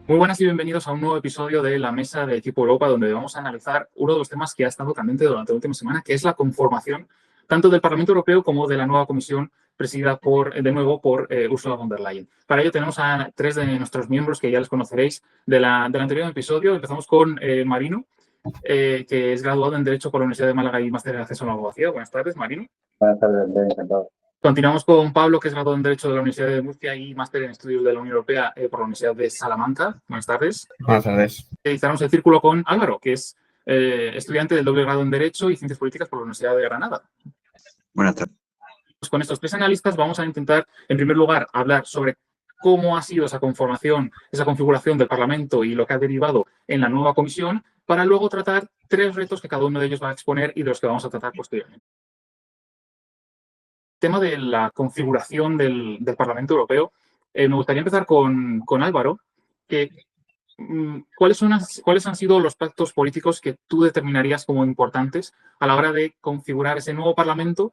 Muy buenas y bienvenidos a un nuevo episodio de la Mesa de Equipo Europa, donde vamos a analizar uno de los temas que ha estado candente durante la última semana, que es la conformación tanto del Parlamento Europeo como de la nueva Comisión presidida de nuevo por Ursula von der Leyen. Para ello tenemos a tres de nuestros miembros que ya les conoceréis del anterior episodio. Empezamos con Marino, que es graduado en Derecho por la Universidad de Málaga y máster en Acceso a la Abogacía. Buenas tardes, Marino. Buenas tardes, encantado. Continuamos con Pablo, que es graduado en Derecho de la Universidad de Murcia y máster en Estudios de la Unión Europea por la Universidad de Salamanca. Buenas tardes. Buenas tardes. Cerramos el círculo con Álvaro, que es estudiante del doble grado en Derecho y Ciencias Políticas por la Universidad de Granada. Buenas tardes. Pues con estos tres analistas vamos a intentar, en primer lugar, hablar sobre cómo ha sido esa conformación, esa configuración del Parlamento y lo que ha derivado en la nueva comisión, para luego tratar tres retos que cada uno de ellos va a exponer y de los que vamos a tratar posteriormente. El tema de la configuración del Parlamento Europeo, me gustaría empezar con Álvaro, que ¿cuáles han sido los pactos políticos que tú determinarías como importantes a la hora de configurar ese nuevo Parlamento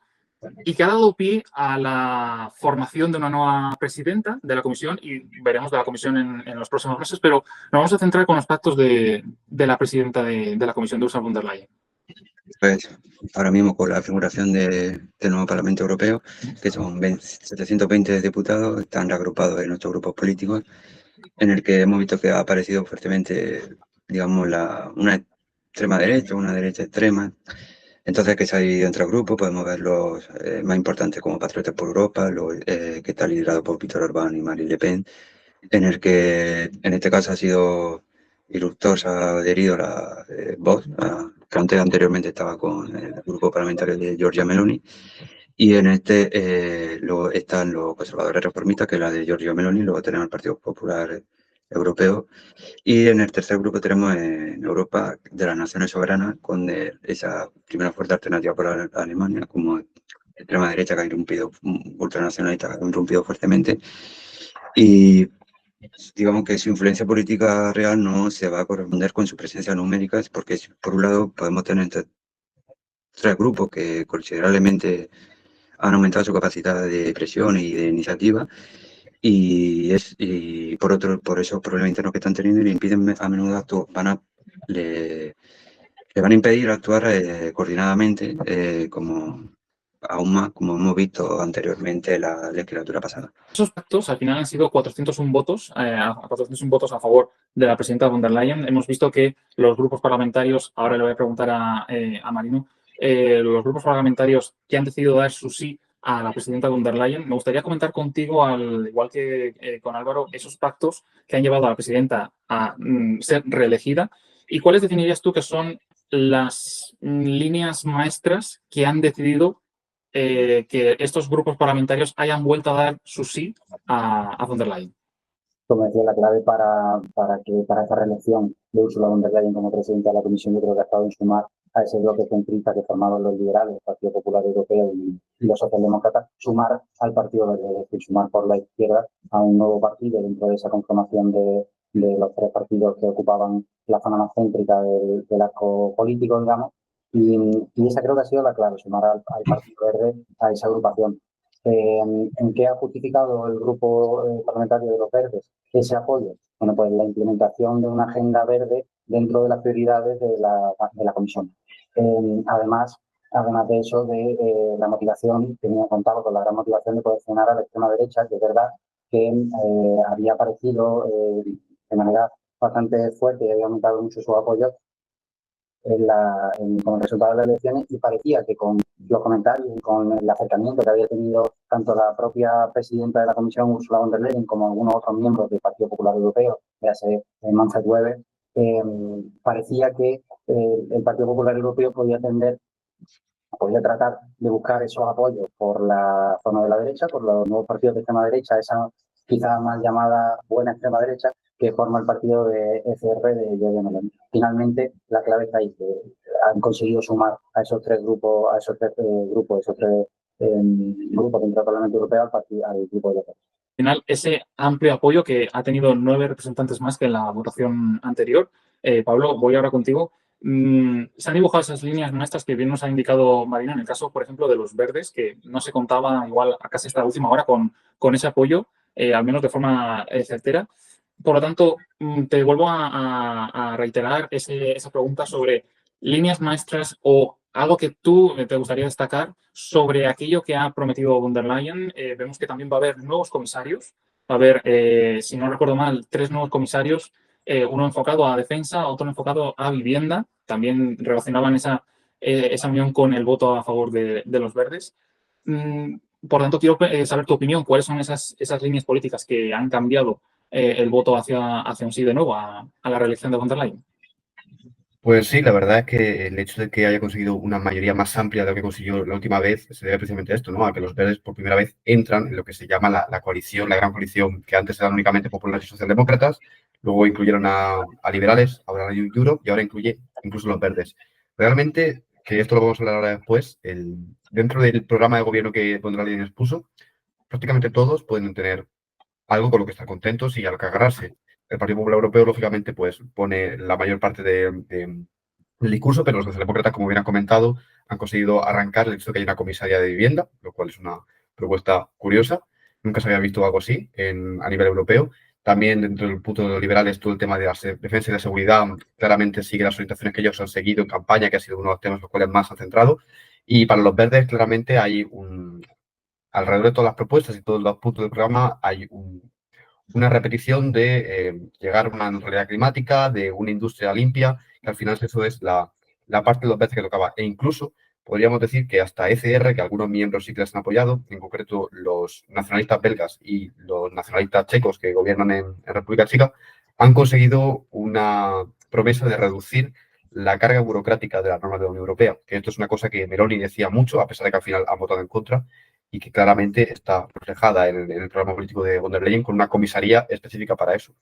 y que ha dado pie a la formación de una nueva presidenta de la Comisión? Y veremos de la Comisión en los próximos meses, pero nos vamos a centrar con los pactos de la presidenta de la Comisión, de Ursula von der Leyen. Pues ahora mismo con la figuración del nuevo Parlamento Europeo, que son 720 diputados, están reagrupados en nuestros grupos políticos, en el que hemos visto que ha aparecido fuertemente, digamos, una extrema derecha, una derecha extrema. Entonces, que se ha dividido entre grupos, podemos ver los más importantes como Patriotas por Europa, que está liderado por Vítor Orbán y Marine Le Pen, en el que en este caso ha sido Irurtos, se ha adherido a Vox, que antes anteriormente estaba con el grupo parlamentario de Giorgia Meloni, y en luego están los conservadores reformistas, que es la de Giorgia Meloni, luego tenemos el Partido Popular Europeo, y en el tercer grupo tenemos en Europa de las naciones soberanas, con esa primera fuerza alternativa por Alemania, como extrema derecha que ha irrumpido, ultranacionalista que ha irrumpido fuertemente, y digamos que su influencia política real no se va a corresponder con su presencia numérica, porque por un lado podemos tener tres grupos que considerablemente han aumentado su capacidad de presión y de iniciativa, y por esos problemas internos que están teniendo, le impiden a menudo le van a impedir actuar coordinadamente, aún más como hemos visto anteriormente en la legislatura pasada. Esos pactos al final han sido 401 votos, 401 votos a favor de la presidenta von der Leyen. Hemos visto que los grupos parlamentarios, ahora le voy a preguntar a Marino, los grupos parlamentarios que han decidido dar su sí a la presidenta von der Leyen. Me gustaría comentar contigo, al igual que con Álvaro, esos pactos que han llevado a la presidenta a ser reelegida y cuáles definirías tú que son las líneas maestras que han decidido que estos grupos parlamentarios hayan vuelto a dar su sí a von der Leyen. Como decía, la clave para esta reelección de Ursula von der Leyen como presidenta de la Comisión, yo creo que ha estado en sumar a ese bloque centrista que formaban los liberales, el Partido Popular Europeo y los socialdemócratas, sumar al Partido Verde, es decir, sumar por la izquierda a un nuevo partido dentro de esa conformación de los tres partidos que ocupaban la zona más céntrica del arco político, digamos, y esa creo que ha sido la clave, sumar al Partido Verde a esa agrupación. ¿En qué ha justificado el grupo parlamentario de los Verdes ese apoyo? Bueno, pues la implementación de una agenda verde dentro de las prioridades de la Comisión. Además de eso, de la motivación, tenía contado con la gran motivación de poder frenar a la extrema derecha, que es verdad que había aparecido de manera bastante fuerte y había aumentado mucho su apoyo con el resultado de las elecciones, y parecía que con los comentarios y con el acercamiento que había tenido tanto la propia presidenta de la Comisión, Ursula von der Leyen, como algunos otros miembros del Partido Popular Europeo, ya Manfred Weber, parecía que el Partido Popular Europeo podía tratar de buscar esos apoyos por la zona de la derecha, por los nuevos partidos de extrema derecha, esa quizá más llamada buena extrema derecha, que forma el partido de ECR de Giorgia Meloni. Finalmente, la clave está ahí, que han conseguido sumar a esos tres grupos, grupos dentro del Parlamento Europeo al grupo de ECR. Al final, ese amplio apoyo que ha tenido 9 representantes más que en la votación anterior. Pablo, voy ahora contigo. Se han dibujado esas líneas maestras que bien nos ha indicado Marina, en el caso, por ejemplo, de los verdes, que no se contaba igual a casi esta última hora con ese apoyo, al menos de forma certera. Por lo tanto, te vuelvo a reiterar esa pregunta sobre líneas maestras o algo que tú te gustaría destacar sobre aquello que ha prometido von der Leyen. Vemos que también va a haber nuevos comisarios. Va a haber, si no recuerdo mal, 3 nuevos comisarios, uno enfocado a defensa, otro enfocado a vivienda. También relacionaban esa unión con el voto a favor de los verdes. Por tanto, quiero saber tu opinión. ¿Cuáles son esas líneas políticas que han cambiado el voto hacia un sí de nuevo a la reelección de von der Leyen? Pues sí, la verdad es que el hecho de que haya conseguido una mayoría más amplia de lo que consiguió la última vez se debe precisamente a esto, ¿no? A que los verdes por primera vez entran en lo que se llama la coalición, la gran coalición, que antes eran únicamente populares y socialdemócratas, luego incluyeron a liberales, ahora a Europe y ahora incluye incluso los verdes. Realmente, que esto lo vamos a hablar ahora después, dentro del programa de gobierno que von der Leyen expuso, prácticamente todos pueden tener algo con lo que estar contentos y a lo que agarrarse. El Partido Popular Europeo, lógicamente, pues pone la mayor parte del discurso, pero los socialdemócratas, como bien han comentado, han conseguido arrancar el hecho de que hay una comisaria de vivienda, lo cual es una propuesta curiosa. Nunca se había visto algo así a nivel europeo. También dentro del punto de los liberales, todo el tema de la defensa y la seguridad claramente sigue las orientaciones que ellos han seguido en campaña, que ha sido uno de los temas en los cuales más han centrado. Y para los verdes, claramente hay alrededor de todas las propuestas y todos los puntos del programa, hay una repetición de llegar a una neutralidad climática, de una industria limpia, que al final eso es la parte de los verdes que tocaba. E incluso podríamos decir que hasta ECR, que algunos miembros sí que les han apoyado, en concreto los nacionalistas belgas y los nacionalistas checos que gobiernan en República Checa, han conseguido una promesa de reducir la carga burocrática de las normas de la Unión Europea, que esto es una cosa que Meloni decía mucho, a pesar de que al final han votado en contra, y que claramente está reflejada en el programa político de von der Leyen con una comisaría específica para eso.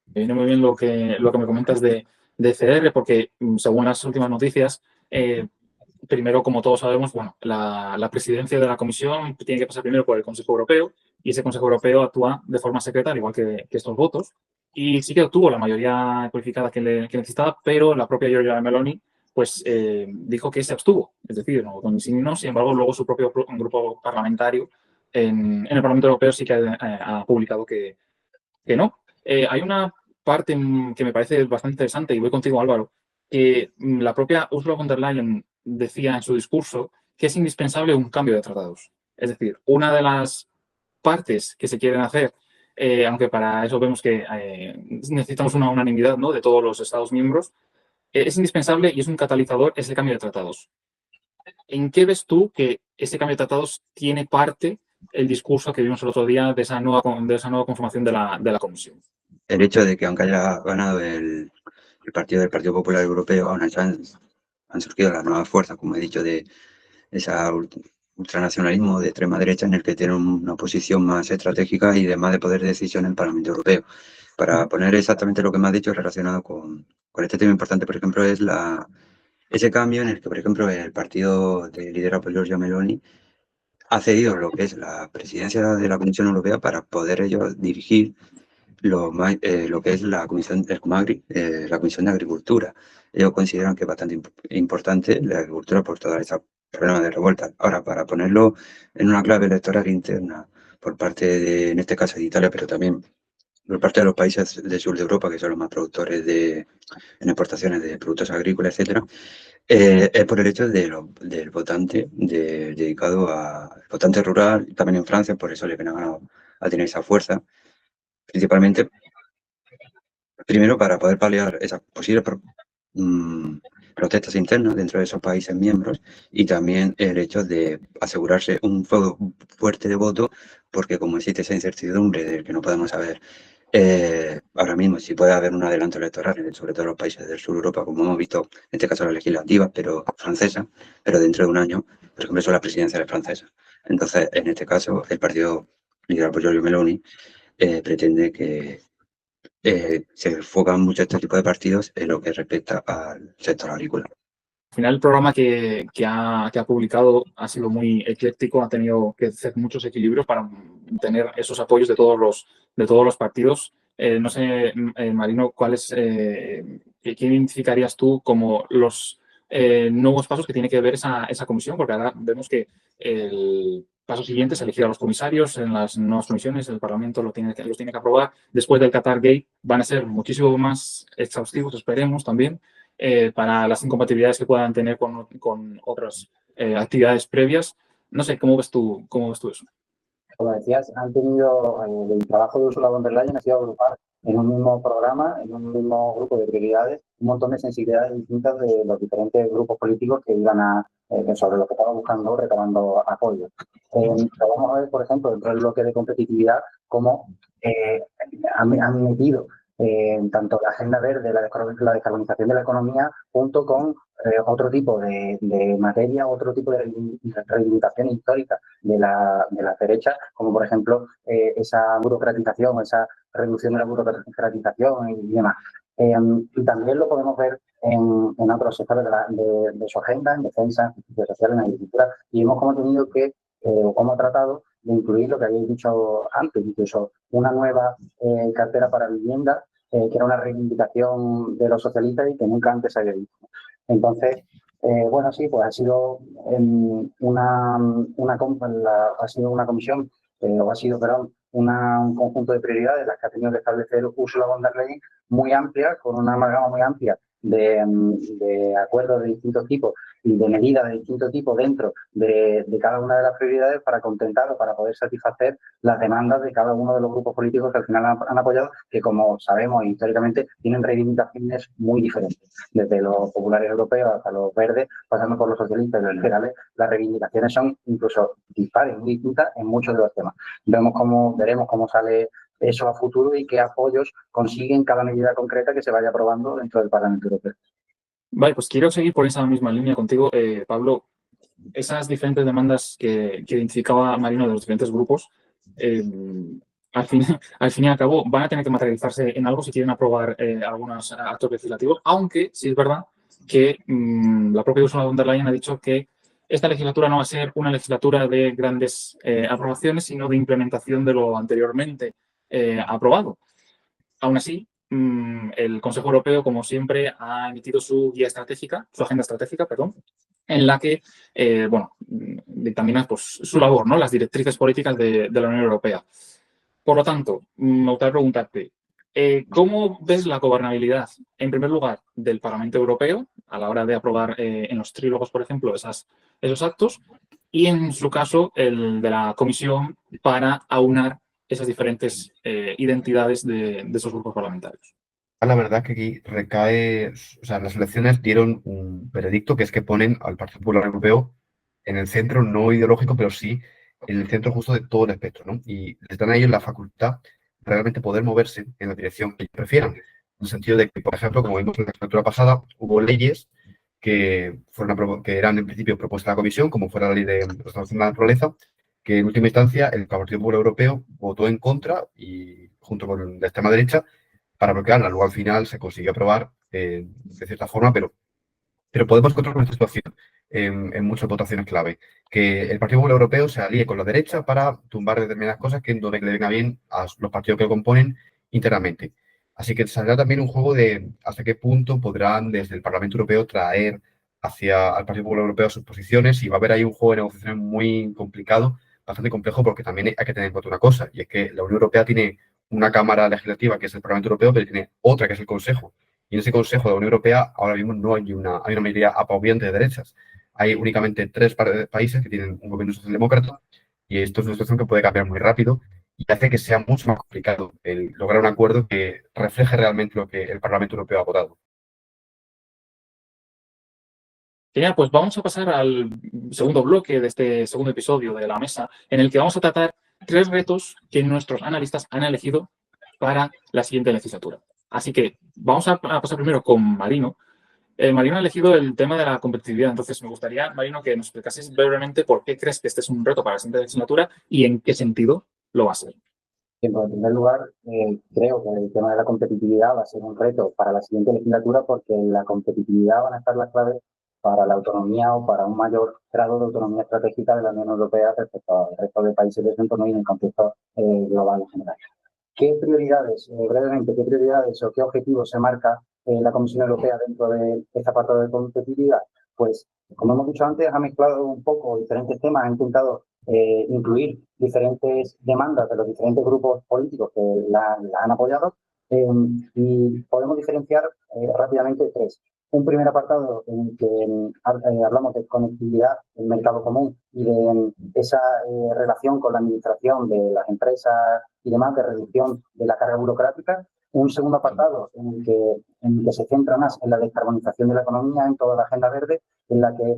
Viene muy bien lo que me comentas de CR, porque según las últimas noticias, primero, como todos sabemos, bueno, la presidencia de la Comisión tiene que pasar primero por el Consejo Europeo y ese Consejo Europeo actúa de forma secreta, al igual que estos votos. Y sí que obtuvo la mayoría cualificada que necesitaba, pero la propia Giorgia Meloni pues, dijo que se abstuvo, es decir, no votó ni sí ni no. Sin embargo, luego su propio grupo parlamentario en el Parlamento Europeo sí que ha publicado que no. Hay una parte que me parece bastante interesante, y voy contigo, Álvaro, que la propia Ursula von der Leyen decía en su discurso que es indispensable un cambio de tratados. Es decir, una de las partes que se quieren hacer, aunque para eso vemos que necesitamos una unanimidad, ¿no?, de todos los Estados miembros, es indispensable y es un catalizador ese cambio de tratados. ¿En qué ves tú que ese cambio de tratados tiene parte el discurso que vimos el otro día de esa nueva conformación de la Comisión? El hecho de que aunque haya ganado el partido del Partido Popular Europeo, aún así han surgido las nuevas fuerzas, como he dicho, de ese ultranacionalismo de extrema derecha en el que tiene una posición más estratégica y de más de poder de decisión en el Parlamento Europeo. Para poner exactamente lo que me has dicho relacionado con este tema importante, por ejemplo, es ese cambio en el que, por ejemplo, el partido liderado por Giorgia Meloni ha cedido lo que es la presidencia de la Comisión Europea para poder ellos dirigir lo que es la Comisión de Agricultura. Ellos consideran que es bastante importante la agricultura por todas esas problemas de revuelta. Ahora, para ponerlo en una clave electoral interna por parte de, en este caso, de Italia, pero también por parte de los países del sur de Europa, que son los más productores en exportaciones de productos agrícolas, etcétera, es por el hecho del votante dedicado al votante rural, también en Francia, por eso Le Pen ha ganado a tener esa fuerza, principalmente, primero para poder paliar esas posibles protestas internas dentro de esos países miembros y también el hecho de asegurarse un fuego fuerte de voto, porque como existe esa incertidumbre del que no podemos saber ahora mismo si puede haber un adelanto electoral, sobre todo en los países del sur de Europa, como hemos visto, en este caso la legislativa, pero francesa, pero dentro de un año, por ejemplo, son las presidenciales francesas. Entonces, en este caso, el partido liderado por Giorgia Meloni pretende que se enfocan mucho este tipo de partidos en lo que respecta al sector agrícola. Al final, el programa que ha publicado ha sido muy ecléctico, ha tenido que hacer muchos equilibrios para tener esos apoyos de todos los partidos. No sé, Marino, ¿quién identificarías tú como los nuevos pasos que tiene que ver esa comisión? Porque ahora vemos que Paso siguiente es elegir a los comisarios en las nuevas comisiones. El Parlamento los tiene que aprobar. Después del Qatar Gate van a ser muchísimo más exhaustivos, esperemos también, para las incompatibilidades que puedan tener con otras actividades previas. No sé, cómo ves tú eso? Como decías, han tenido el trabajo de Ursula von der Leyen ha sido agrupar en un mismo programa, en un mismo grupo de prioridades, un montón de sensibilidades distintas de los diferentes grupos políticos que iban sobre lo que estaban buscando, recabando apoyo. Vamos a ver, por ejemplo, dentro del bloque de competitividad, cómo han metido tanto la agenda verde, la descarbonización de la economía, junto con otro tipo de materia, otro tipo de reivindicación histórica de las derechas, como por ejemplo esa burocratización, esa reducción de la burocratización y demás. Y también lo podemos ver en otros sectores de su agenda, en defensa, en justicia social, en agricultura, y hemos como tenido que, como tratado de incluir lo que habéis dicho antes, incluso una nueva cartera para vivienda, que era una reivindicación de los socialistas y que nunca antes se había visto. Entonces, bueno, sí, pues ha sido una comisión, o ha sido, perdón, un conjunto de prioridades las que ha tenido que establecer Ursula von der Leyen, muy amplia, con una amalgama muy amplia de acuerdos de distintos tipos y de medidas de distintos tipos dentro de cada una de las prioridades para contentar o para poder satisfacer las demandas de cada uno de los grupos políticos que al final han apoyado, que como sabemos históricamente tienen reivindicaciones muy diferentes. Desde los populares europeos hasta los verdes, pasando por los socialistas y los liberales, las reivindicaciones son incluso dispares, muy distintas en muchos de los temas. Veremos cómo sale eso a futuro y qué apoyos consiguen cada medida concreta que se vaya aprobando dentro del Parlamento Europeo. Vale, pues quiero seguir por esa misma línea contigo, Pablo. Esas diferentes demandas que identificaba Marino de los diferentes grupos, al fin y al cabo, van a tener que materializarse en algo si quieren aprobar algunos actos legislativos, aunque sí es verdad que la propia Ursula von der Leyen ha dicho que esta legislatura no va a ser una legislatura de grandes aprobaciones, sino de implementación de lo anteriormente aprobado. Aún así, el Consejo Europeo, como siempre, ha emitido su agenda estratégica, perdón, en la que, dictamina pues, su labor, ¿no? Las directrices políticas de la Unión Europea. Por lo tanto, me gustaría preguntarte, ¿cómo ves la gobernabilidad, en primer lugar, del Parlamento Europeo a la hora de aprobar en los trílogos, por ejemplo, esos actos? Y, en su caso, el de la Comisión para aunar esas diferentes identidades de esos grupos parlamentarios. La verdad que aquí recae, o sea, las elecciones dieron un veredicto que es que ponen al Partido Popular Europeo en el centro, no ideológico, pero sí en el centro justo de todo el espectro, ¿no? Y les dan a ellos la facultad de realmente poder moverse en la dirección que ellos prefieran. En el sentido de que, por ejemplo, como vimos en la legislatura pasada, hubo leyes que eran en principio propuestas de la Comisión, como fuera la ley de restauración de la naturaleza, que en última instancia el Partido Popular Europeo votó en contra y junto con la extrema derecha para bloquearla. Luego al final se consiguió aprobar de cierta forma, pero podemos encontrar con esta situación en muchas votaciones clave, que el Partido Popular Europeo se alíe con la derecha para tumbar determinadas cosas que no le venga bien a los partidos que lo componen internamente. Así que saldrá también un juego de hasta qué punto podrán desde el Parlamento Europeo traer al Partido Popular Europeo sus posiciones, y va a haber ahí un juego de negociación muy complicado, bastante complejo, porque también hay que tener en cuenta una cosa, y es que la Unión Europea tiene una cámara legislativa que es el Parlamento Europeo, pero tiene otra que es el Consejo. Y en ese Consejo de la Unión Europea ahora mismo no hay una mayoría apabullante de derechas. Hay únicamente 3 países que tienen un gobierno socialdemócrata, y esto es una situación que puede cambiar muy rápido y hace que sea mucho más complicado el lograr un acuerdo que refleje realmente lo que el Parlamento Europeo ha votado. Genial, pues vamos a pasar al segundo bloque de este segundo episodio de La Mesa, en el que vamos a tratar 3 retos que nuestros analistas han elegido para la siguiente legislatura. Así que vamos a pasar primero con Marino. Marino ha elegido el tema de la competitividad, entonces me gustaría, Marino, que nos explicases brevemente por qué crees que este es un reto para la siguiente legislatura y en qué sentido lo va a ser. Bien, pues, en primer lugar, creo que el tema de la competitividad va a ser un reto para la siguiente legislatura, porque en la competitividad van a estar las claves para la autonomía o para un mayor grado de autonomía estratégica de la Unión Europea respecto al resto de países de su entorno y en el contexto global en general. ¿Qué prioridades, brevemente, qué prioridades o qué objetivos se marca la Comisión Europea dentro de esta apartado de competitividad? Pues, como hemos dicho antes, ha mezclado un poco diferentes temas, ha intentado incluir diferentes demandas de los diferentes grupos políticos que la han apoyado, y podemos diferenciar rápidamente tres. Un primer apartado en el que hablamos de conectividad, el mercado común y de esa relación con la administración de las empresas y demás, de reducción de la carga burocrática. Un segundo apartado en el que se centra más en la descarbonización de la economía, en toda la agenda verde, en la que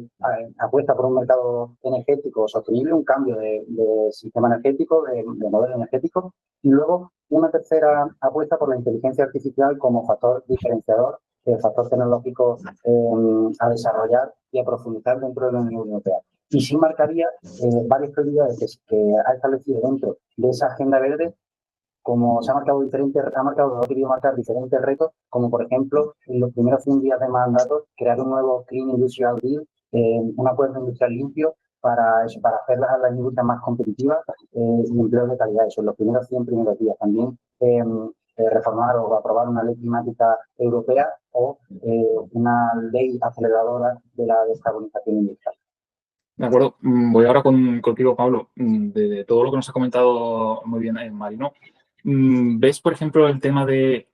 apuesta por un mercado energético sostenible, un cambio de sistema energético, de modelo energético. Y luego una tercera apuesta por la inteligencia artificial como factor diferenciador, factor tecnológico a desarrollar y a profundizar dentro de la Unión Europea. Y sí marcaría varias prioridades que ha establecido dentro de esa agenda verde, como se ha marcado querido marcar diferentes retos, como por ejemplo, en los primeros 100 días de mandato, crear un nuevo Clean Industrial Deal, un acuerdo industrial limpio para hacer las industrias más competitivas y empleos de calidad. Eso en los primeros 100 primeros días. También reformar o aprobar una ley climática europea o una ley aceleradora de la descarbonización industrial. De acuerdo. Voy ahora contigo, Pablo. De todo lo que nos ha comentado muy bien Marino, ¿ves, por ejemplo, el tema de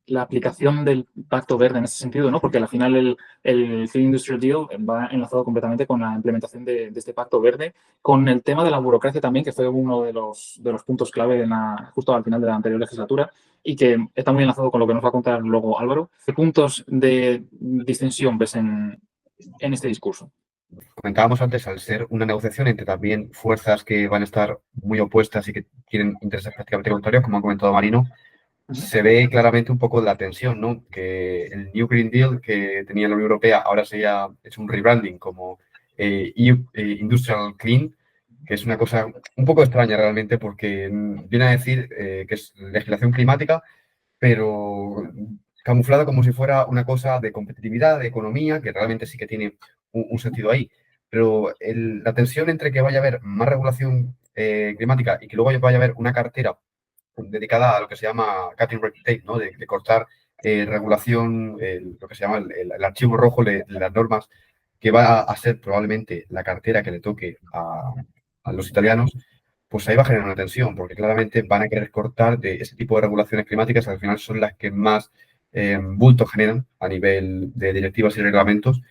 la aplicación del Pacto Verde en ese sentido, ¿no? Porque al final el Clean Industrial Deal va enlazado completamente con la implementación de este Pacto Verde, con el tema de la burocracia también, que fue uno de los puntos clave justo al final de la anterior legislatura y que está muy enlazado con lo que nos va a contar luego Álvaro. ¿Qué puntos de distensión ves en este discurso? Comentábamos antes, al ser una negociación entre también fuerzas que van a estar muy opuestas y que tienen intereses prácticamente contrarios, como ha comentado Marino, se ve claramente un poco la tensión, ¿no? Que el New Green Deal que tenía la Unión Europea ahora se ha hecho un rebranding como EU Industrial Clean, que es una cosa un poco extraña realmente porque viene a decir que es legislación climática, pero camuflada como si fuera una cosa de competitividad, de economía, que realmente sí que tiene un sentido ahí. Pero la tensión entre que vaya a haber más regulación climática y que luego vaya a haber una cartera dedicada a lo que se llama cutting red tape, ¿no? De cortar regulación, lo que se llama el archivo rojo de las normas, que va a ser probablemente la cartera que le toque a los italianos, pues ahí va a generar una tensión, porque claramente van a querer cortar de ese tipo de regulaciones climáticas, que al final son las que más bulto generan a nivel de directivas y reglamentos,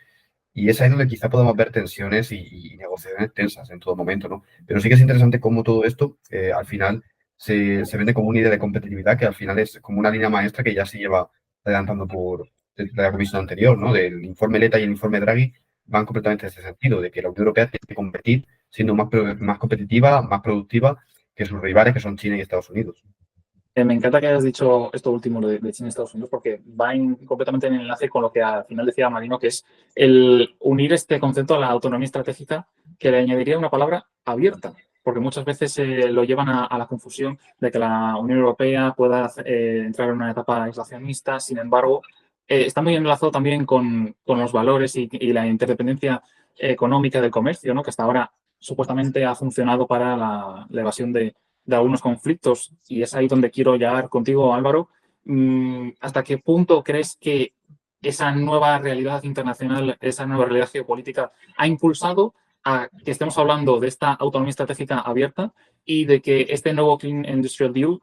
y es ahí donde quizá podamos ver tensiones y negociaciones tensas en todo momento, ¿no? Pero sí que es interesante cómo todo esto, al final, se vende como una idea de competitividad que al final es como una línea maestra que ya se lleva adelantando desde la comisión anterior, ¿no? Del informe Letta y el informe Draghi van completamente en ese sentido, de que la Unión Europea tiene que competir siendo más competitiva, más productiva que sus rivales, que son China y Estados Unidos. Me encanta que hayas dicho esto último de China y Estados Unidos porque va completamente en enlace con lo que al final decía Marino, que es el unir este concepto a la autonomía estratégica, que le añadiría una palabra abierta, porque muchas veces lo llevan a la confusión de que la Unión Europea pueda entrar en una etapa aislacionista. Sin embargo, está muy enlazado también con los valores y la interdependencia económica del comercio, ¿no? Que hasta ahora supuestamente ha funcionado para la evasión de algunos conflictos, y es ahí donde quiero llegar contigo, Álvaro. ¿Hasta qué punto crees que esa nueva realidad internacional, esa nueva realidad geopolítica ha impulsado a que estemos hablando de esta autonomía estratégica abierta y de que este nuevo Clean Industrial Deal,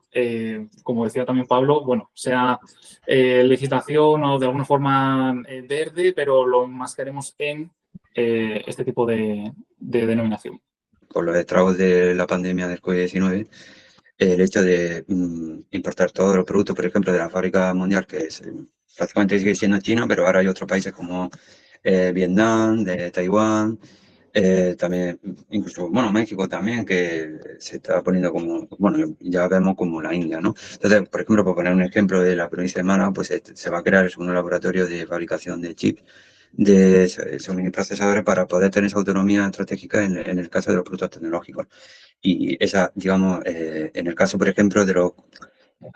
como decía también Pablo, bueno, sea legislación o de alguna forma verde, pero lo enmascaremos en este tipo de denominación? Por los estragos de la pandemia del COVID-19, el hecho de importar todos los productos, por ejemplo, de la fábrica mundial, que es prácticamente sigue siendo China, pero ahora hay otros países como Vietnam, de Taiwán, también, incluso, bueno, México también, que se está poniendo como, bueno, ya vemos como la India, ¿no? Entonces, por ejemplo, por poner un ejemplo de la provincia de Málaga, pues se va a crear el segundo laboratorio de fabricación de chips de procesadores para poder tener esa autonomía estratégica en el caso de los productos tecnológicos. Y esa, digamos, en el caso, por ejemplo, de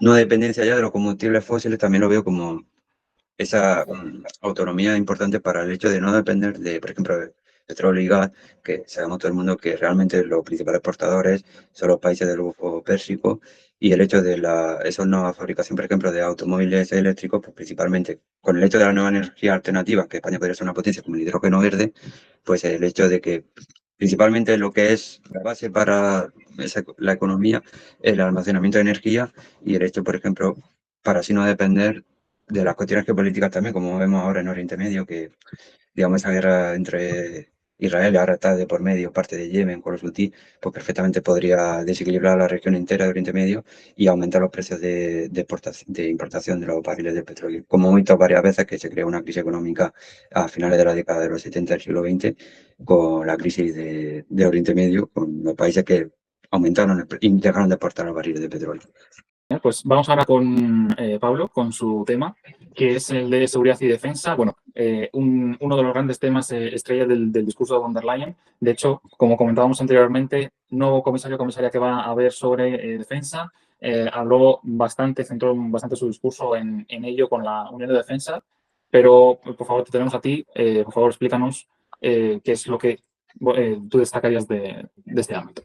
no dependencia ya de los combustibles fósiles, también lo veo como esa autonomía importante para el hecho de no depender de, por ejemplo, de petróleo y gas, que sabemos todo el mundo que realmente los principales exportadores son los países del Golfo Pérsico, y el hecho de esa nueva fabricación, por ejemplo, de automóviles eléctricos, pues principalmente con el hecho de la nueva energía alternativa, que España podría ser una potencia como el hidrógeno verde, pues el hecho de que principalmente lo que es la base para la economía, el almacenamiento de energía y el hecho, por ejemplo, para así no depender de las cuestiones geopolíticas también, como vemos ahora en Oriente Medio, que digamos esa guerra entre Israel y ahora está de por medio parte de Yemen con los Houthis, pues perfectamente podría desequilibrar la región entera de Oriente Medio y aumentar los precios de importación de los barriles de petróleo. Como hemos visto varias veces que se creó una crisis económica a finales de la década de los 70 del siglo XX con la crisis de Oriente Medio, con los países que aumentaron y dejaron de exportar los barriles de petróleo. Pues vamos ahora con Pablo, con su tema, que es el de seguridad y defensa. Bueno, uno de los grandes temas estrella del discurso de von der Leyen. De hecho, como comentábamos anteriormente, nuevo comisario o comisaria que va a haber sobre defensa. Habló bastante, centró bastante su discurso en ello con la Unión de Defensa. Pero, por favor, te tenemos a ti. Por favor, explícanos qué es lo que tú destacarías de este ámbito.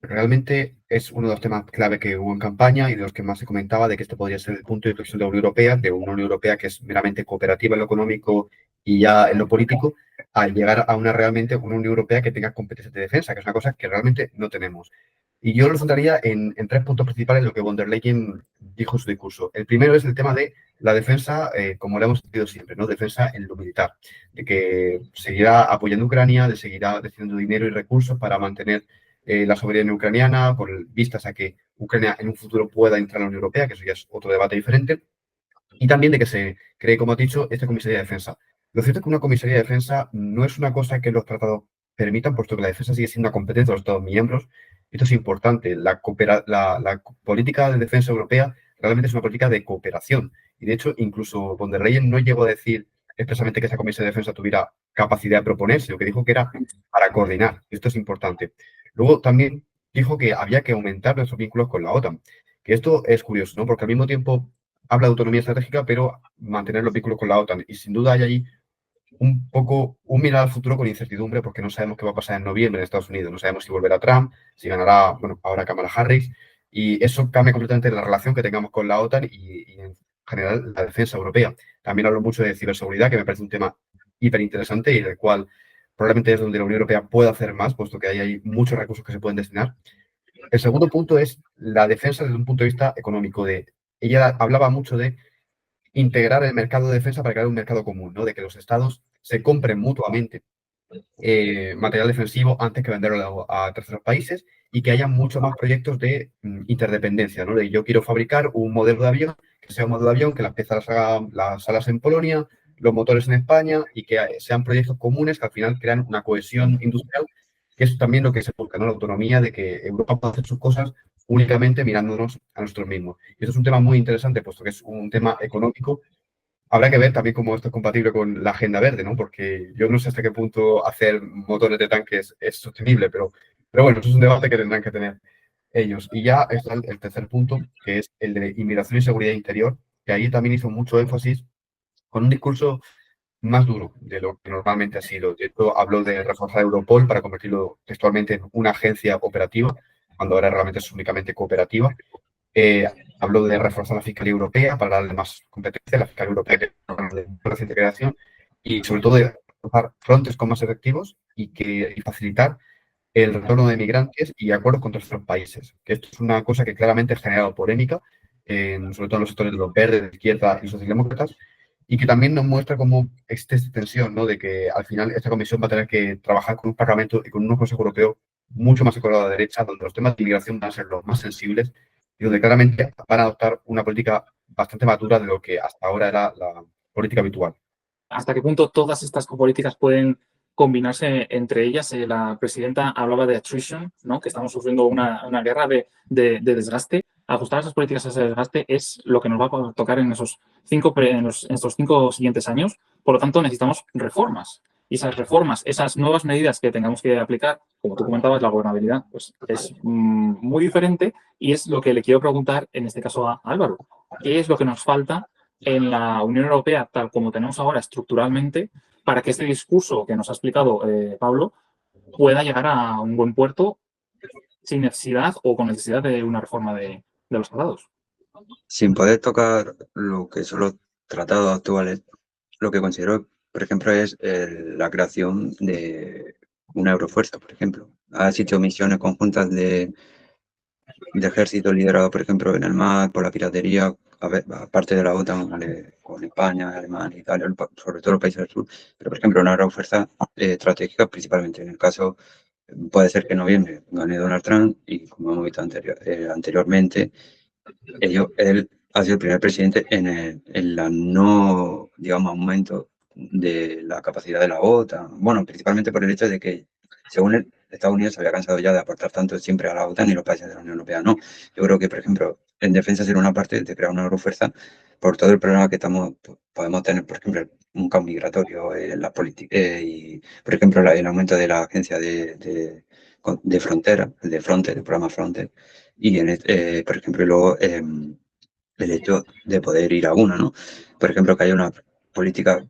Realmente es uno de los temas clave que hubo en campaña y de los que más se comentaba de que este podría ser el punto de inflexión de la Unión Europea, de una Unión Europea que es meramente cooperativa en lo económico y ya en lo político, al llegar a realmente una Unión Europea que tenga competencias de defensa, que es una cosa que realmente no tenemos. Y yo lo centraría en tres puntos principales lo que von der Leyen dijo en su discurso. El primero es el tema de la defensa, como lo hemos sentido siempre, ¿no? Defensa en lo militar, de que seguirá apoyando a Ucrania, de seguirá destinando dinero y recursos para mantener la soberanía ucraniana, con vistas a que Ucrania en un futuro pueda entrar a la Unión Europea, que eso ya es otro debate diferente, y también de que se cree, como ha dicho, esta comisaría de defensa. Lo cierto es que una comisaría de defensa no es una cosa que los tratados permitan, puesto que la defensa sigue siendo una competencia de los Estados miembros. Esto es importante. La política de defensa europea realmente es una política de cooperación. Y de hecho, incluso von der Leyen no llegó a decir expresamente que esa comisaría de defensa tuviera capacidad de proponerse, lo que dijo que era para coordinar. Esto es importante. Luego también dijo que había que aumentar nuestros vínculos con la OTAN. Que esto es curioso, ¿no? Porque al mismo tiempo habla de autonomía estratégica, pero mantener los vínculos con la OTAN. Y sin duda hay ahí un poco un mirar al futuro con incertidumbre porque no sabemos qué va a pasar en noviembre en Estados Unidos. No sabemos si volverá Trump, si ganará, bueno, ahora Kamala Harris. Y eso cambia completamente la relación que tengamos con la OTAN y en general la defensa europea. También hablo mucho de ciberseguridad, que me parece un tema hiper interesante y del cual probablemente es donde la Unión Europea puede hacer más, puesto que ahí hay muchos recursos que se pueden destinar. El segundo punto es la defensa desde un punto de vista económico. Ella hablaba mucho de integrar el mercado de defensa para crear un mercado común, ¿no? De que los estados se compren mutuamente material defensivo antes que venderlo a terceros países y que haya muchos más proyectos de interdependencia, ¿no? De yo quiero fabricar un modelo de avión, que sea un modelo de avión, que las piezas las hagan las alas en Polonia, los motores en España y que sean proyectos comunes que al final crean una cohesión industrial, que es también lo que se busca, ¿no? La autonomía de que Europa pueda hacer sus cosas únicamente mirándonos a nosotros mismos. Y esto es un tema muy interesante, puesto que es un tema económico. Habrá que ver también cómo esto es compatible con la agenda verde, ¿no? Porque yo no sé hasta qué punto hacer motores de tanques es sostenible, pero bueno, eso es un debate que tendrán que tener ellos. Y ya está el tercer punto, que es el de inmigración y seguridad interior, que ahí también hizo mucho énfasis con un discurso más duro de lo que normalmente ha sido. De hecho, habló de reforzar Europol para convertirlo textualmente en una agencia operativa, cuando ahora realmente es únicamente cooperativa. Habló de reforzar la Fiscalía Europea para darle más competencia, la Fiscalía Europea que es de reciente creación, y sobre todo de reforzar frontes con más efectivos y facilitar el retorno de migrantes y acuerdos con terceros países. Que esto es una cosa que claramente ha generado polémica, sobre todo en los sectores de los verdes, de izquierda y socialdemócratas, y que también nos muestra cómo existe esta tensión, ¿no? De que al final esta comisión va a tener que trabajar con un Parlamento y con un Consejo Europeo mucho más ecologado a la derecha, donde los temas de inmigración van a ser los más sensibles y donde claramente van a adoptar una política bastante madura de lo que hasta ahora era la política habitual. ¿Hasta qué punto todas estas políticas pueden combinarse entre ellas? La presidenta hablaba de attrition, ¿no? Que estamos sufriendo una guerra de desgaste. Ajustar esas políticas a ese desgaste es lo que nos va a tocar en estos 5 siguientes años. Por lo tanto, necesitamos reformas. Y esas reformas, esas nuevas medidas que tengamos que aplicar, como tú comentabas, la gobernabilidad, pues es muy diferente y es lo que le quiero preguntar en este caso a Álvaro. ¿Qué es lo que nos falta en la Unión Europea, tal como tenemos ahora estructuralmente, para que este discurso que nos ha explicado Pablo pueda llegar a un buen puerto sin necesidad o con necesidad de una reforma de los tratados? Sin poder tocar lo que son los tratados actuales, lo que considero, por ejemplo, es la creación de una Eurofuerza, por ejemplo. Ha existido misiones conjuntas de ejército liderado, por ejemplo, en el mar, por la piratería, aparte de la OTAN, con España, Alemania, Italia, sobre todo los países del sur. Pero, por ejemplo, una Eurofuerza estratégica, principalmente en el caso, puede ser que en noviembre gane Donald Trump y, como hemos visto anteriormente, él ha sido el primer presidente en la no, digamos, aumento de la capacidad de la OTAN. Bueno, principalmente por el hecho de que, según él, Estados Unidos se había cansado ya de aportar tanto siempre a la OTAN y los países de la Unión Europea no. Yo creo que, por ejemplo, en defensa sería una parte de crear una Eurofuerza por todo el problema que podemos tener, por ejemplo, un caos migratorio en la política y, por ejemplo, el aumento de la agencia de frontera, de Frontex, del programa Frontex, y, por ejemplo, luego el hecho de poder ir a una, ¿no? Por ejemplo, que haya una política,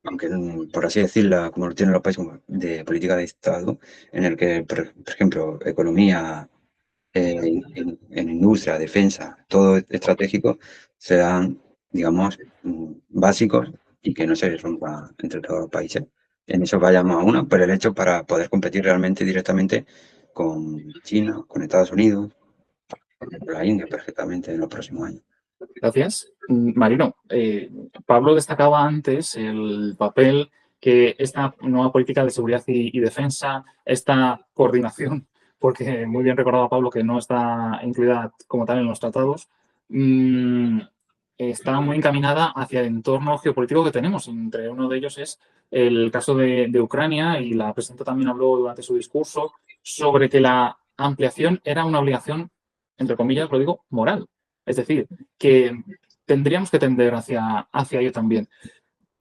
aunque por así decirla, como lo tienen los países, de política de Estado, en el que, por ejemplo, economía, en industria, defensa, todo estratégico, sean, digamos, básicos y que no se rompa entre todos los países. En eso vayamos a una, por el hecho para poder competir realmente directamente con China, con Estados Unidos, con la India perfectamente en los próximos años. Gracias. Marino, Pablo destacaba antes el papel que esta nueva política de seguridad y defensa, esta coordinación, porque muy bien recordaba Pablo que no está incluida como tal en los tratados, está muy encaminada hacia el entorno geopolítico que tenemos. Entre uno de ellos es el caso de Ucrania, y la presidenta también habló durante su discurso sobre que la ampliación era una obligación, entre comillas, lo digo, moral. Es decir, que tendríamos que tender hacia ello también.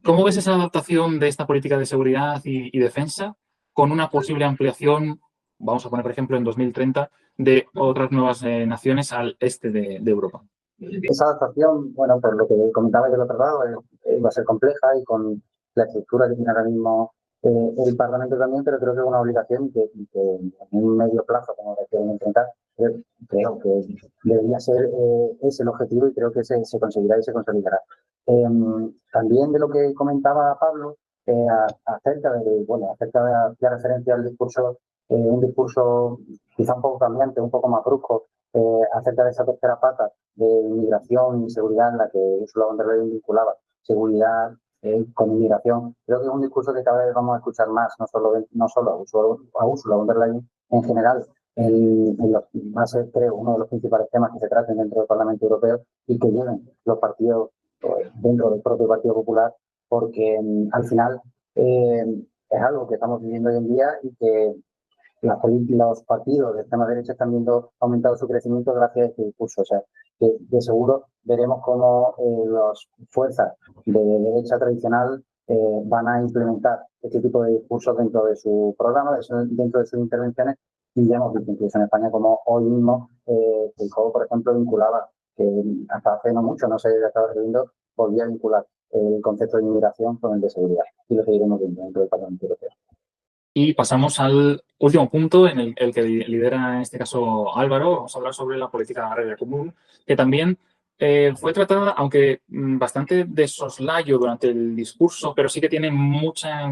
¿Cómo ves esa adaptación de esta política de seguridad y defensa con una posible ampliación, vamos a poner por ejemplo en 2030, de otras nuevas naciones al este de Europa? Esa adaptación, bueno, por lo que comentaba del otro lado, va a ser compleja y con la estructura que tiene ahora mismo el Parlamento también, pero creo que es una obligación que en un medio plazo, como lo quieren intentar, creo que debería ser ese el objetivo y creo que se conseguirá y se consolidará. También de lo que comentaba Pablo, acerca de hacía referencia al discurso, un discurso quizá un poco cambiante, un poco más brusco, acerca de esa tercera pata de inmigración y seguridad en la que Ursula von der Leyen vinculaba seguridad con inmigración. Creo que es un discurso que cada vez vamos a escuchar más, no solo a Ursula von der Leyen en general, va a ser, creo, uno de los principales temas que se traten dentro del Parlamento Europeo y que lleven los partidos dentro del propio Partido Popular, porque al final es algo que estamos viviendo hoy en día y que los partidos de extrema derecha están viendo aumentado su crecimiento gracias a este discurso. O sea, que de seguro veremos cómo las fuerzas de derecha tradicional van a implementar este tipo de discursos dentro de su programa, dentro de sus intervenciones, y ya hemos visto incluso en España como hoy mismo Feijóo, por ejemplo, vinculaba, que hasta hace no mucho, no sé, estaba viendo, volvía a vincular el concepto de inmigración con el de seguridad, y lo seguiremos viendo dentro del Parlamento Europeo. Y pasamos al último punto en el que lidera en este caso Álvaro. Vamos a hablar sobre la política agraria común, que también fue tratada, aunque bastante de soslayo durante el discurso, pero sí que tiene mucha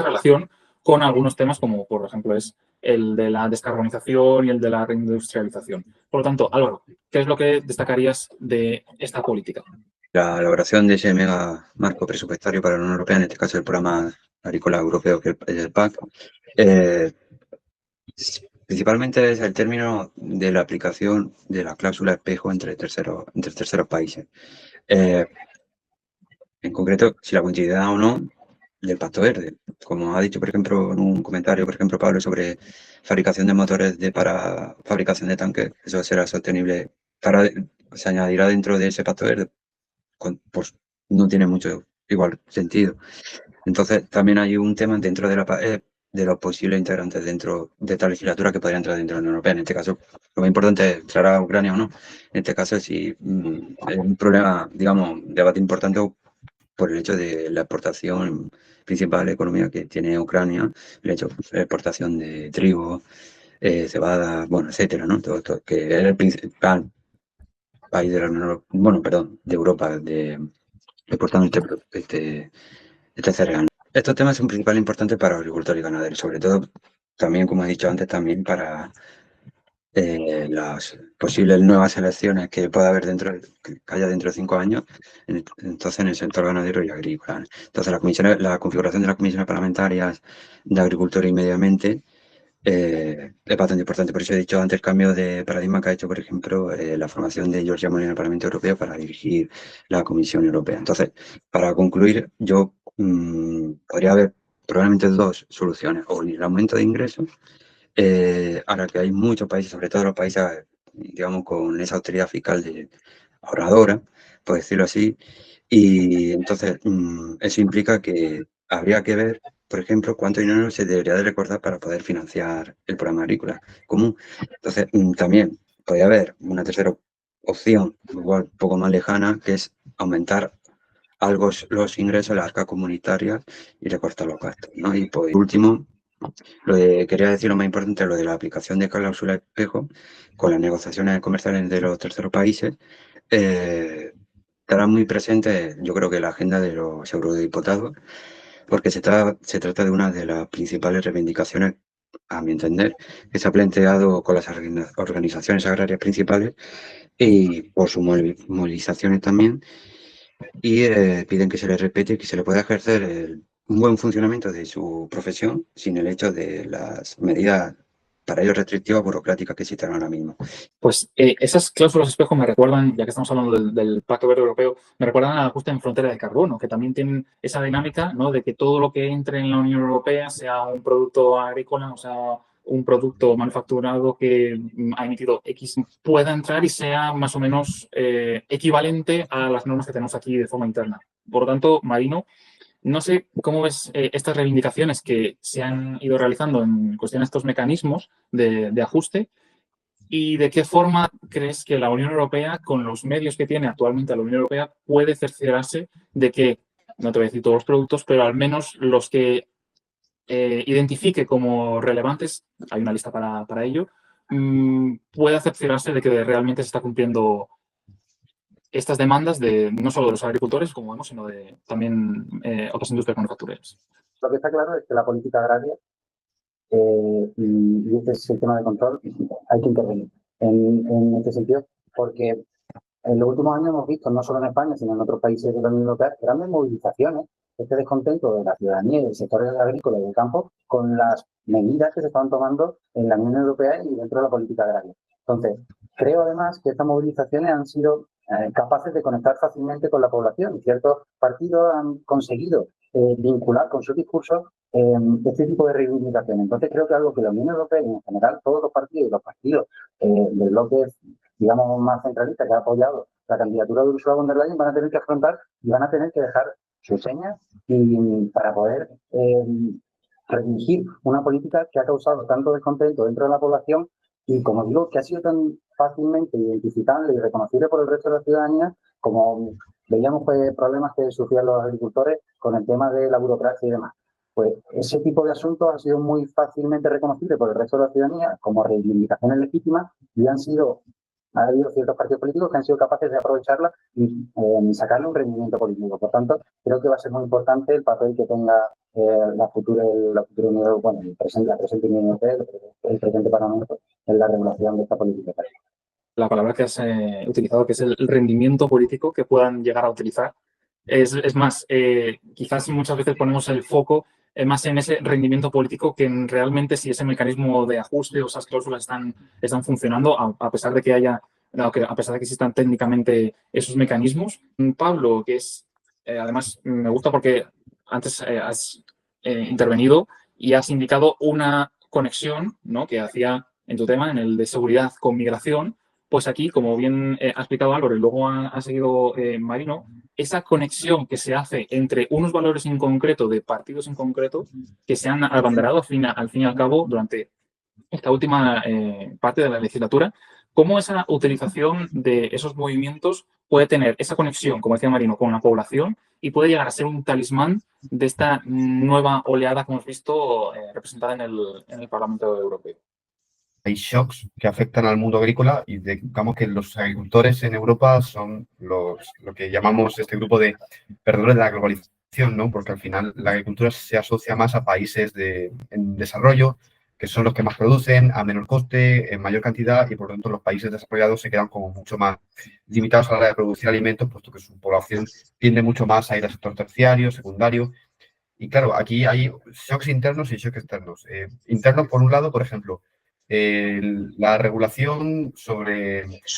relación con algunos temas, como por ejemplo es el de la descarbonización y el de la reindustrialización. Por lo tanto, Álvaro, ¿qué es lo que destacarías de esta política? La elaboración de ese mega marco presupuestario para la Unión Europea, en este caso el programa agrícola europeo, que es el PAC, principalmente es el término de la aplicación de la cláusula espejo entre terceros países. En concreto, si la continuidad o no del Pacto Verde. Como ha dicho, por ejemplo, en un comentario, por ejemplo, Pablo, sobre fabricación de motores para fabricación de tanques, eso será sostenible, se añadirá dentro de ese Pacto Verde. Pues no tiene mucho igual sentido. Entonces, también hay un tema dentro de los posibles integrantes dentro de esta legislatura que podrían entrar dentro de la Unión Europea. En este caso, lo más importante es entrar a Ucrania o no. En este caso, sí, es un problema, digamos, un debate importante por el hecho de la exportación principal de la economía que tiene Ucrania, el hecho de la exportación de trigo, cebada, bueno, etcétera, ¿no? Todo esto, que es el principal país de la Unión Europea, bueno, perdón, de Europa, exportando este cereal. estos temas son principalmente importantes para agricultores y ganaderos, sobre todo también, como he dicho antes, también para las posibles nuevas elecciones que pueda haber que haya dentro de 5 años, entonces en el sector ganadero y agrícola. Entonces la configuración de las comisiones parlamentarias de agricultura y medio ambiente es bastante importante. Por eso he dicho antes el cambio de paradigma que ha hecho, por ejemplo, la formación de Giorgia Meloni en el Parlamento Europeo para dirigir la Comisión Europea. Entonces, para concluir, yo podría haber probablemente dos soluciones, o el aumento de ingresos, ahora que hay muchos países, sobre todo los países, digamos, con esa austeridad fiscal ahorradora, por decirlo así, y entonces eso implica que habría que ver, por ejemplo, cuánto dinero se debería de recordar para poder financiar el programa agrícola común. Entonces, también podría haber una tercera opción, igual un poco más lejana, que es aumentar algo los ingresos de las arcas comunitarias y recortar los gastos, ¿no? Y por último, quería decir lo más importante, lo de la aplicación de cláusula espejo con las negociaciones comerciales de los terceros países, estará muy presente, yo creo que la agenda de los eurodiputados, porque se trata de una de las principales reivindicaciones, a mi entender, que se ha planteado con las organizaciones agrarias principales y por sus movilizaciones también, y piden que se les respete y que se le pueda ejercer un buen funcionamiento de su profesión sin el hecho de las medidas para ellos restrictivas burocráticas que existen ahora mismo. Pues esas cláusulas espejo me recuerdan, ya que estamos hablando del Pacto Verde Europeo, me recuerdan al ajuste en frontera de carbono, que también tienen esa dinámica, ¿no?, de que todo lo que entre en la Unión Europea, sea un producto agrícola, o sea, un producto manufacturado que ha emitido X, pueda entrar y sea más o menos equivalente a las normas que tenemos aquí de forma interna. Por lo tanto, Marino, no sé cómo ves estas reivindicaciones que se han ido realizando en cuestión de estos mecanismos de ajuste, y de qué forma crees que la Unión Europea, con los medios que tiene actualmente la Unión Europea, puede cerciorarse de que, no te voy a decir todos los productos, pero al menos los que identifique como relevantes, hay una lista para ello, pueda cerciorarse de que realmente se está cumpliendo estas demandas de no solo de los agricultores, como vemos, sino de también otras industrias manufactureras. Lo que está claro es que la política agraria y este sistema de control hay que intervenir en este sentido, porque en los últimos años hemos visto, no solo en España, sino en otros países de la Unión Europea, grandes movilizaciones, este descontento de la ciudadanía y del sector agrícola y del campo con las medidas que se estaban tomando en la Unión Europea y dentro de la política agraria. Entonces, creo además que estas movilizaciones han sido capaces de conectar fácilmente con la población. Ciertos partidos han conseguido vincular con sus discursos este tipo de reivindicaciones. Entonces, creo que algo que la Unión Europea y en general todos los partidos y los partidos del bloque, digamos, más centralista que ha apoyado la candidatura de Ursula von der Leyen van a tener que afrontar y van a tener que dejar sus señas para poder redirigir una política que ha causado tanto descontento dentro de la población y, como digo, que ha sido tan fácilmente identificable y reconocible por el resto de la ciudadanía, como veíamos problemas que sufrían los agricultores con el tema de la burocracia y demás. Pues ese tipo de asuntos ha sido muy fácilmente reconocible por el resto de la ciudadanía como reivindicaciones legítimas y ha habido ciertos partidos políticos que han sido capaces de aprovecharla y sacarle un rendimiento político. Por tanto, creo que va a ser muy importante el papel que tenga la futura Unión, bueno, la presente Unión Europea, el presente Parlamento, en la regulación de esta política. La palabra que has utilizado, que es el rendimiento político que puedan llegar a utilizar. Es más, quizás muchas veces ponemos el foco más en ese rendimiento político que en realmente si ese mecanismo de ajuste o esas cláusulas están funcionando, a pesar de que a pesar de que existan técnicamente esos mecanismos. Pablo, que es, además, me gusta porque antes has intervenido y has indicado una conexión, ¿no?, que hacía en tu tema, en el de seguridad con migración. Pues aquí, como bien ha explicado Álvaro y luego ha seguido Marino, esa conexión que se hace entre unos valores en concreto, de partidos en concreto, que se han abanderado al fin y al cabo durante esta última parte de la legislatura, cómo esa utilización de esos movimientos puede tener esa conexión, como decía Marino, con la población y puede llegar a ser un talismán de esta nueva oleada que hemos visto representada en el Parlamento Europeo. Hay shocks que afectan al mundo agrícola y digamos que los agricultores en Europa son lo que llamamos este grupo de perdedores de la globalización. ¿no? Porque al final la agricultura se asocia más a países en desarrollo, que son los que más producen, a menor coste, en mayor cantidad, y por lo tanto los países desarrollados se quedan como mucho más limitados a la hora de producir alimentos, puesto que su población tiende mucho más a ir al sector terciario, secundario. Y claro, aquí hay shocks internos y shocks externos. Internos, por un lado, por ejemplo, la regulación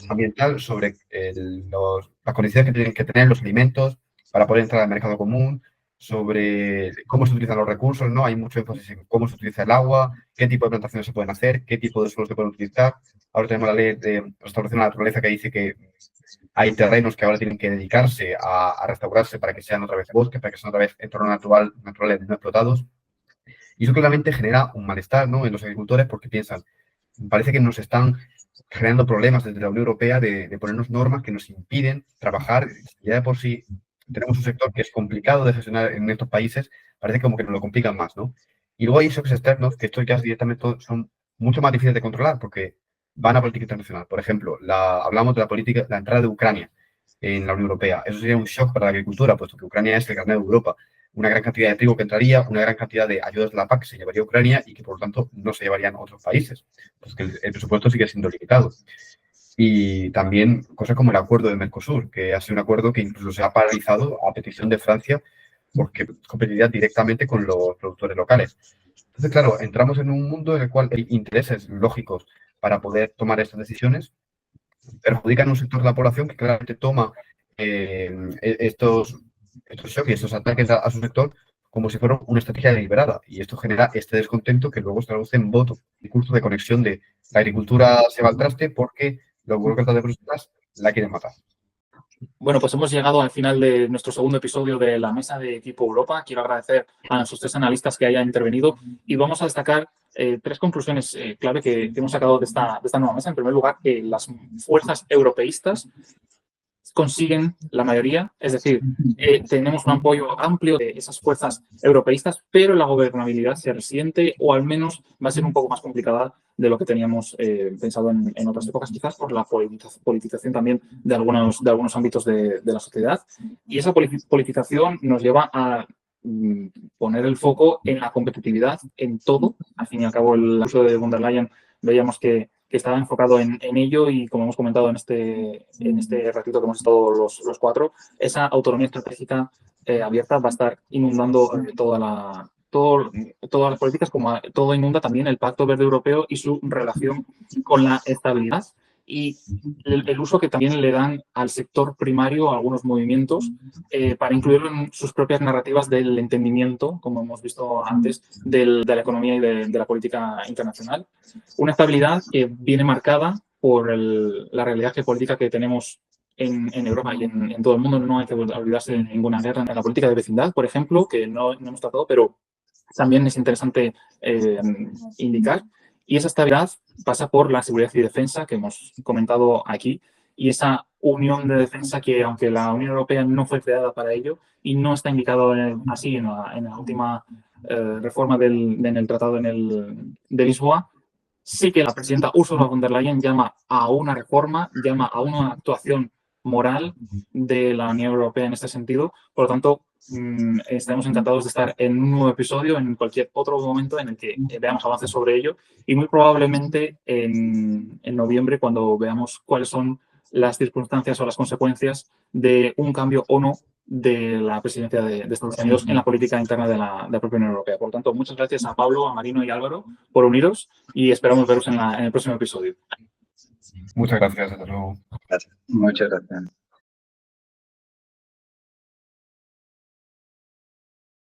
ambiental sobre las condiciones que tienen que tener los alimentos para poder entrar al mercado común, sobre cómo se utilizan los recursos, ¿no? Hay mucho énfasis en cómo se utiliza el agua, qué tipo de plantaciones se pueden hacer, qué tipo de suelos se pueden utilizar. Ahora tenemos la ley de restauración de la naturaleza que dice que hay terrenos que ahora tienen que dedicarse a restaurarse para que sean otra vez bosques, para que sean otra vez entornos naturales no explotados. Y eso claramente genera un malestar, ¿no?, en los agricultores porque piensan, parece que nos están generando problemas desde la Unión Europea de ponernos normas que nos impiden trabajar. Ya de por sí tenemos un sector que es complicado de gestionar en estos países, parece como que nos lo complican más, ¿no? Y luego hay shocks externos que estos ya directamente son mucho más difíciles de controlar porque van a política internacional. Por ejemplo, hablamos de la entrada de Ucrania en la Unión Europea. Eso sería un shock para la agricultura, puesto que Ucrania es el carnet de Europa. Una gran cantidad de trigo que entraría, una gran cantidad de ayudas de la PAC que se llevaría a Ucrania y que, por lo tanto, no se llevarían a otros países, pues que el presupuesto sigue siendo limitado. Y también cosas como el acuerdo de Mercosur, que ha sido un acuerdo que incluso se ha paralizado a petición de Francia porque competiría directamente con los productores locales. Entonces, claro, entramos en un mundo en el cual hay intereses lógicos para poder tomar estas decisiones, perjudican a un sector de la población que claramente toma estos shocks y estos ataques a su sector como si fuera una estrategia deliberada. Y esto genera este descontento que luego se traduce en voto, discurso de conexión de la agricultura se va al traste porque los burócratas de Bruselas la quieren matar. Bueno, pues hemos llegado al final de nuestro segundo episodio de la Mesa de Equipo Europa. Quiero agradecer a nuestros 3 analistas que hayan intervenido y vamos a destacar 3 conclusiones clave que hemos sacado de esta nueva mesa. En primer lugar, que las fuerzas europeístas consiguen la mayoría, es decir, tenemos un apoyo amplio de esas fuerzas europeístas, pero la gobernabilidad se resiente o al menos va a ser un poco más complicada de lo que teníamos pensado en otras épocas, quizás por la politización también de algunos ámbitos de la sociedad. Y esa politización nos lleva a poner el foco en la competitividad, en todo. Al fin y al cabo, el uso de von der Leyen veíamos que estaba enfocado en ello y, como hemos comentado en este ratito que hemos estado los 4, esa autonomía estratégica abierta va a estar inundando todas las políticas, como todo inunda también el Pacto Verde Europeo y su relación con la estabilidad y el uso que también le dan al sector primario, a algunos movimientos, para incluirlo en sus propias narrativas del entendimiento, como hemos visto antes, de la economía y de la política internacional. Una estabilidad que viene marcada por la realidad geopolítica que tenemos en Europa y en todo el mundo. No hay que olvidarse de ninguna guerra en la política de vecindad, por ejemplo, que no hemos tratado, pero también es interesante indicar. Y esa estabilidad pasa por la seguridad y defensa que hemos comentado aquí y esa unión de defensa que, aunque la Unión Europea no fue creada para ello y no está indicado así en la última reforma en el Tratado de Lisboa, sí que la presidenta Ursula von der Leyen llama a una reforma, llama a una actuación moral de la Unión Europea en este sentido. Por lo tanto, estaremos encantados de estar en un nuevo episodio en cualquier otro momento en el que veamos avances sobre ello y muy probablemente en noviembre, cuando veamos cuáles son las circunstancias o las consecuencias de un cambio o no de la presidencia de Estados Unidos en la política interna de la propia Unión Europea. Por lo tanto, muchas gracias a Pablo, a Marino y a Álvaro por uniros y esperamos veros en el próximo episodio. Muchas gracias. Hasta luego. Gracias. Muchas gracias.